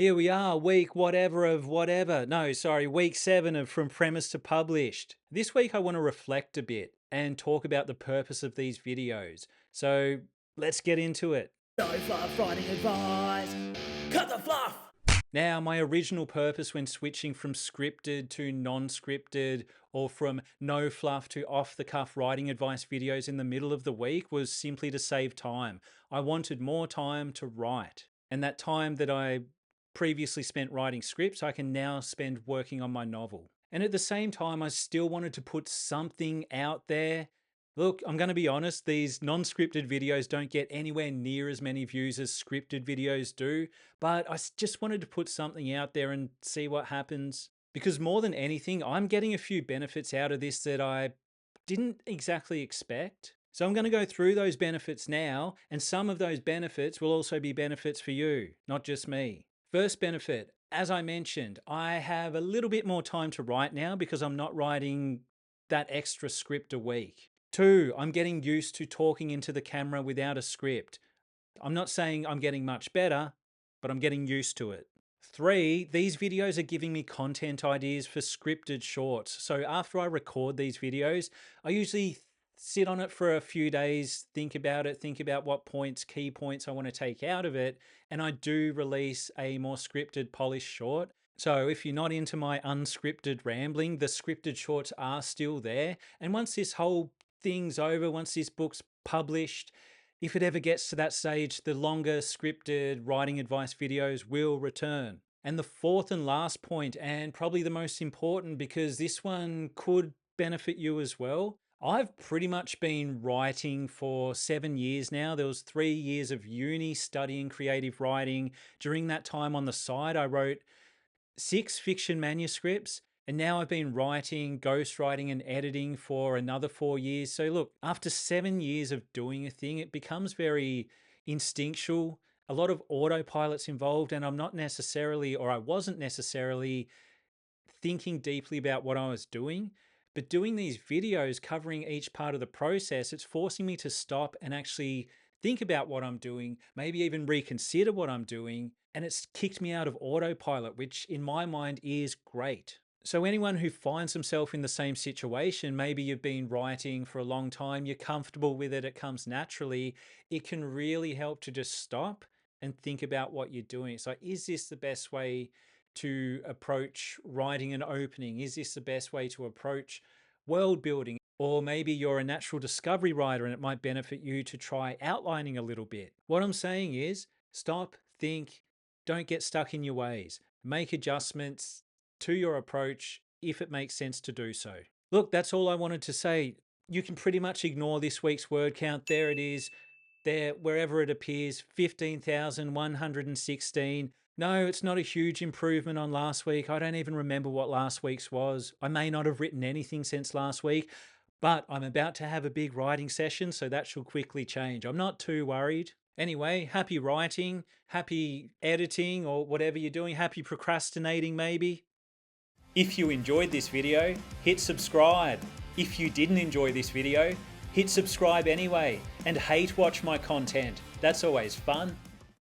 Here we are, week whatever of whatever. No, sorry, week 7 of From Premise to Published. This week I want to reflect a bit and talk about the purpose of these videos. So let's get into it. No fluff writing advice. Cut the fluff! Now, my original purpose when switching from scripted to non-scripted or from no fluff to off-the-cuff writing advice videos in the middle of the week was simply to save time. I wanted more time to write. And that time that I previously spent writing scripts, I can now spend working on my novel. And at the same time, I still wanted to put something out there. Look, I'm going to be honest, these non-scripted videos don't get anywhere near as many views as scripted videos do, but I just wanted to put something out there and see what happens. Because more than anything, I'm getting a few benefits out of this that I didn't exactly expect. So I'm going to go through those benefits now, and some of those benefits will also be benefits for you, not just me. First benefit, as I mentioned, I have a little bit more time to write now because I'm not writing that extra script a week. 2, I'm getting used to talking into the camera without a script. I'm not saying I'm getting much better, but I'm getting used to it. 3, these videos are giving me content ideas for scripted shorts. So after I record these videos, I usually sit on it for a few days, think about it, think about what points, key points I want to take out of it, and I do release a more scripted, polished short. So if you're not into my unscripted rambling, the scripted shorts are still there. And once this whole thing's over, once this book's published, if it ever gets to that stage, the longer scripted writing advice videos will return. And the fourth and last point, and probably the most important because this one could benefit you as well, I've pretty much been writing for 7 years now. There was 3 years of uni studying creative writing. During that time on the side, I wrote 6 fiction manuscripts, and now I've been writing, ghostwriting and editing for another 4 years. So look, after 7 years of doing a thing, it becomes very instinctual. A lot of autopilots involved, and I'm not necessarily, or I wasn't necessarily thinking deeply about what I was doing. But doing these videos covering each part of the process, it's forcing me to stop and actually think about what I'm doing, maybe even reconsider what I'm doing. And it's kicked me out of autopilot, which in my mind is great. So anyone who finds themselves in the same situation, maybe you've been writing for a long time, you're comfortable with it, it comes naturally, it can really help to just stop and think about what you're doing. So is this the best way to approach writing an opening? Is this the best way to approach world building? Or maybe you're a natural discovery writer and it might benefit you to try outlining a little bit. What I'm saying is stop, think, don't get stuck in your ways. Make adjustments to your approach if it makes sense to do so. Look, that's all I wanted to say. You can pretty much ignore this week's word count. There it is. There, wherever it appears, 15,116. No, it's not a huge improvement on last week. I don't even remember what last week's was. I may not have written anything since last week, but I'm about to have a big writing session, so that should quickly change. I'm not too worried. Anyway, happy writing, happy editing, or whatever you're doing, happy procrastinating maybe. If you enjoyed this video, hit subscribe. If you didn't enjoy this video, hit subscribe anyway, and hate watch my content. That's always fun.